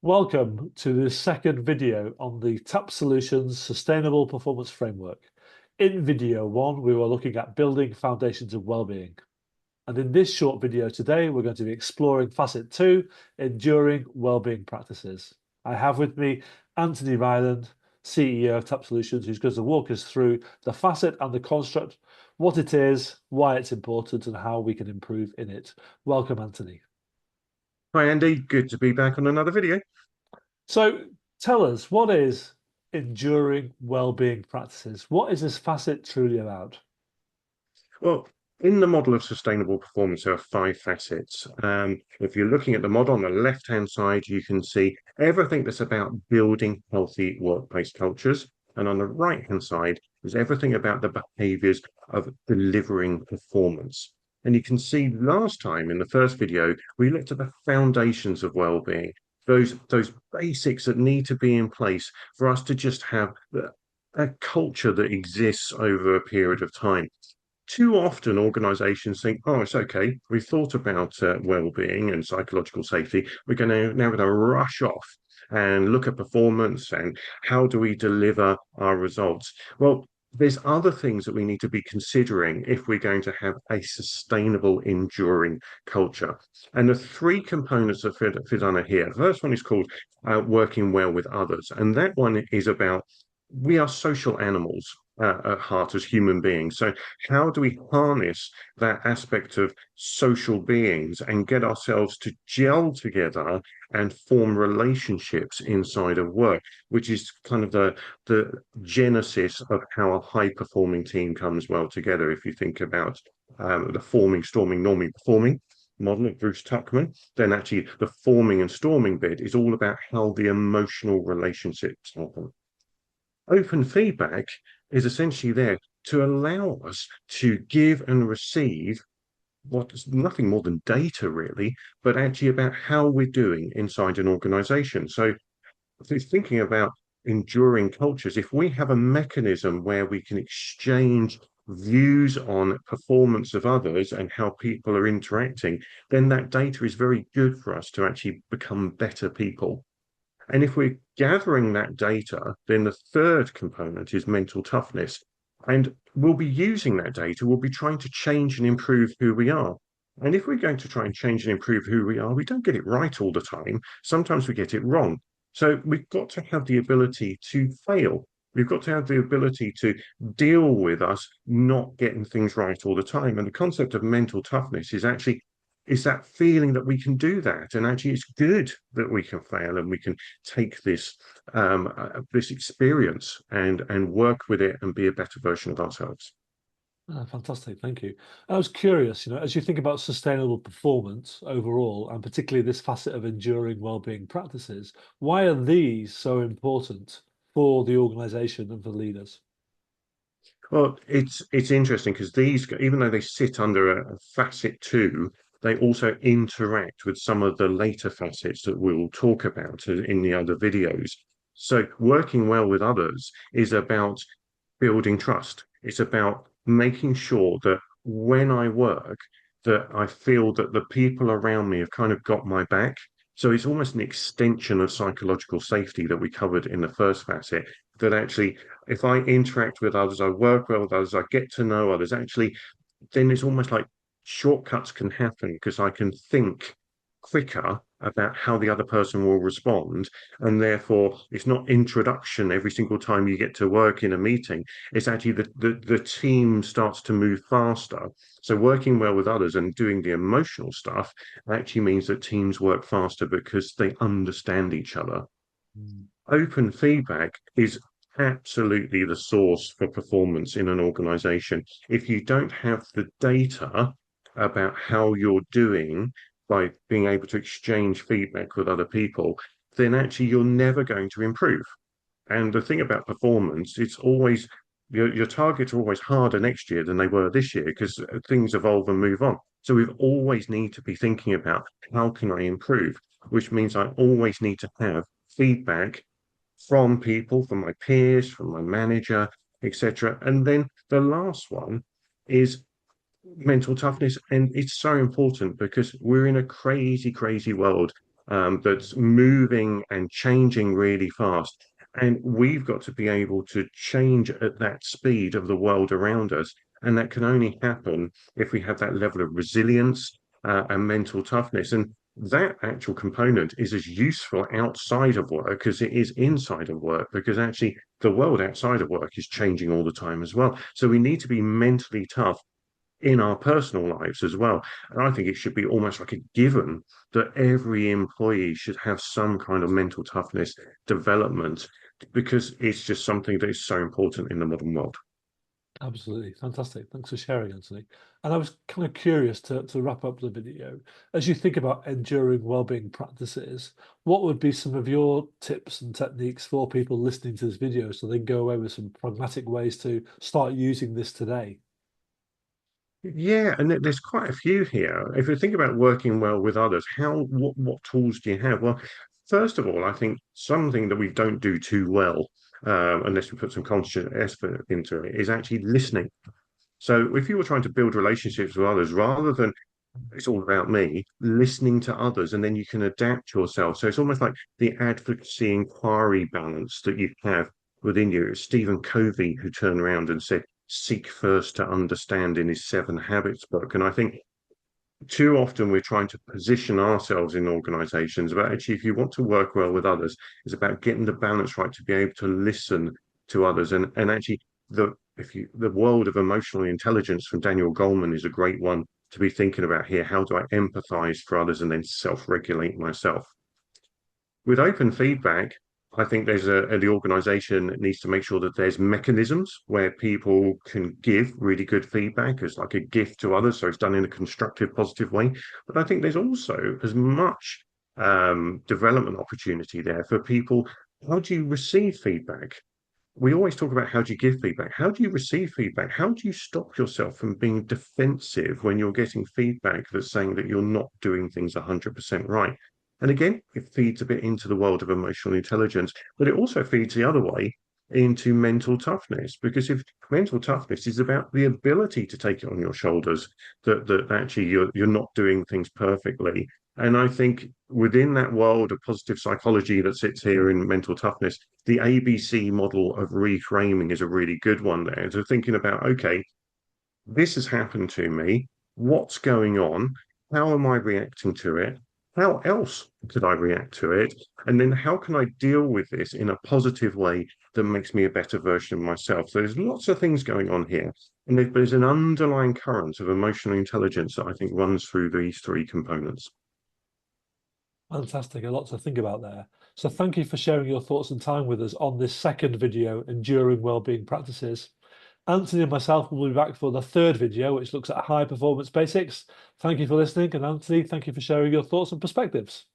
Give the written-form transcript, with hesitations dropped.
Welcome to the second video on the TAP Solutions Sustainable Performance Framework. In video one, we were looking at building foundations of well-being. And in this short video today, we're going to be exploring Facet 2, enduring well-being practices. I have with me Anthony Ryland, CEO of TAP Solutions, who's going to walk us through the facet and the construct, what it is, why it's important, and how we can improve in it. Welcome, Anthony. Hi Andy, good to be back on another video. So tell us, what is enduring well-being practices? What is this facet truly about? Well, in the model of sustainable performance, there are five facets. If you're looking at the model on the left-hand side, you can see everything that's about building healthy workplace cultures. And on the right-hand side is everything about the behaviors of delivering performance. And you can see last time in the first video, we looked at the foundations of well-being, those basics that need to be in place for us to just have a culture that exists over a period of time. Too often organizations think, oh, it's okay. We've thought about well-being and psychological safety. We're now going to rush off and look at performance and how do we deliver our results. Well, there's other things that we need to be considering if we're going to have a sustainable, enduring culture. And the three components that fit under here. The first one is called working well with others. And that one is about we are social animals at heart as human beings. So how do we harness that aspect of social beings and get ourselves to gel together and form relationships inside of work, which is kind of the genesis of how a high performing team comes well together. If you think about the forming, storming, norming, performing model of Bruce Tuckman, then actually the forming and storming bit is all about how the emotional relationships happen. Open feedback is essentially there to allow us to give and receive what is nothing more than data, really, but actually about how we're doing inside an organization. So, if you're thinking about enduring cultures, if we have a mechanism where we can exchange views on performance of others and how people are interacting, then that data is very good for us to actually become better people. And if we're gathering that data, then the third component is mental toughness. And we'll be using that data, we'll be trying to change and improve who we are. And if we're going to try and change and improve who we are, we don't get it right all the time. Sometimes we get it wrong. So we've got to have the ability to fail. We've got to have the ability to deal with us not getting things right all the time. And the concept of mental toughness is actually is that feeling that we can do that, and actually it's good that we can fail and we can take this experience and work with it and be a better version of ourselves. Fantastic, thank you. I was curious, as you think about sustainable performance overall, and particularly this facet of enduring well-being practices, why are these so important for the organization and for leaders? Well, it's interesting because these, even though they sit under a facet two, they also interact with some of the later facets that we'll talk about in the other videos. So working well with others is about building trust. It's about making sure that when I work, that I feel that the people around me have kind of got my back. So it's almost an extension of psychological safety that we covered in the first facet, that actually, if I interact with others, I work well with others, I get to know others, actually, then it's almost like shortcuts can happen because I can think quicker about how the other person will respond. And therefore, it's not introduction every single time you get to work in a meeting. It's actually the team starts to move faster. So working well with others and doing the emotional stuff actually means that teams work faster because they understand each other. Mm. Open feedback is absolutely the source for performance in an organization. If you don't have the data about how you're doing by being able to exchange feedback with other people, then actually you're never going to improve. And the thing about performance, it's always your targets are always harder next year than they were this year because things evolve and move on. So we always need to be thinking about how can I improve, which means I always need to have feedback from people, from my peers, from my manager, etc. And then the last one is mental toughness. And it's so important because we're in a crazy, crazy world. that's moving and changing really fast. And we've got to be able to change at that speed of the world around us. And that can only happen if we have that level of resilience and mental toughness. And that actual component is as useful outside of work as it is inside of work, because actually the world outside of work is changing all the time as well. So we need to be mentally tough in our personal lives as well. And I think it should be almost like a given that every employee should have some kind of mental toughness development, because it's just something that is so important in the modern world. Absolutely. Fantastic. Thanks for sharing, Anthony. And I was kind of curious to wrap up the video. As you think about enduring wellbeing practices, what would be some of your tips and techniques for people listening to this video so they can go away with some pragmatic ways to start using this today? Yeah, and there's quite a few here. If you think about working well with others, what tools do you have? Well, first of all, I think something that we don't do too well, unless we put some conscious effort into it, is actually listening. So if you were trying to build relationships with others, rather than it's all about me, listening to others, and then you can adapt yourself. So it's almost like the advocacy inquiry balance that you have within you. It's Stephen Covey who turned around and said, seek first to understand in his Seven Habits book. And I think too often we're trying to position ourselves in organizations, but actually, if you want to work well with others, it's about getting the balance right to be able to listen to others. And actually, the world of emotional intelligence from Daniel Goleman is a great one to be thinking about here. How do I empathize for others and then self-regulate myself? With open feedback, I think the organization needs to make sure that there's mechanisms where people can give really good feedback as like a gift to others. So it's done in a constructive, positive way. But I think there's also as much development opportunity there for people. How do you receive feedback? We always talk about how do you give feedback? How do you receive feedback? How do you stop yourself from being defensive when you're getting feedback that's saying that you're not doing things 100% right? And again, it feeds a bit into the world of emotional intelligence, but it also feeds the other way into mental toughness. Because if mental toughness is about the ability to take it on your shoulders, that actually you're not doing things perfectly. And I think within that world of positive psychology that sits here in mental toughness, the ABC model of reframing is a really good one there. So thinking about, okay, this has happened to me. What's going on? How am I reacting to it? How else could I react to it? And then how can I deal with this in a positive way that makes me a better version of myself? So there's lots of things going on here. And there's an underlying current of emotional intelligence that I think runs through these three components. Fantastic. A lot to think about there. So thank you for sharing your thoughts and time with us on this second video, Enduring Wellbeing Practices. Anthony and myself will be back for the third video, which looks at high performance basics. Thank you for listening. And Anthony, thank you for sharing your thoughts and perspectives.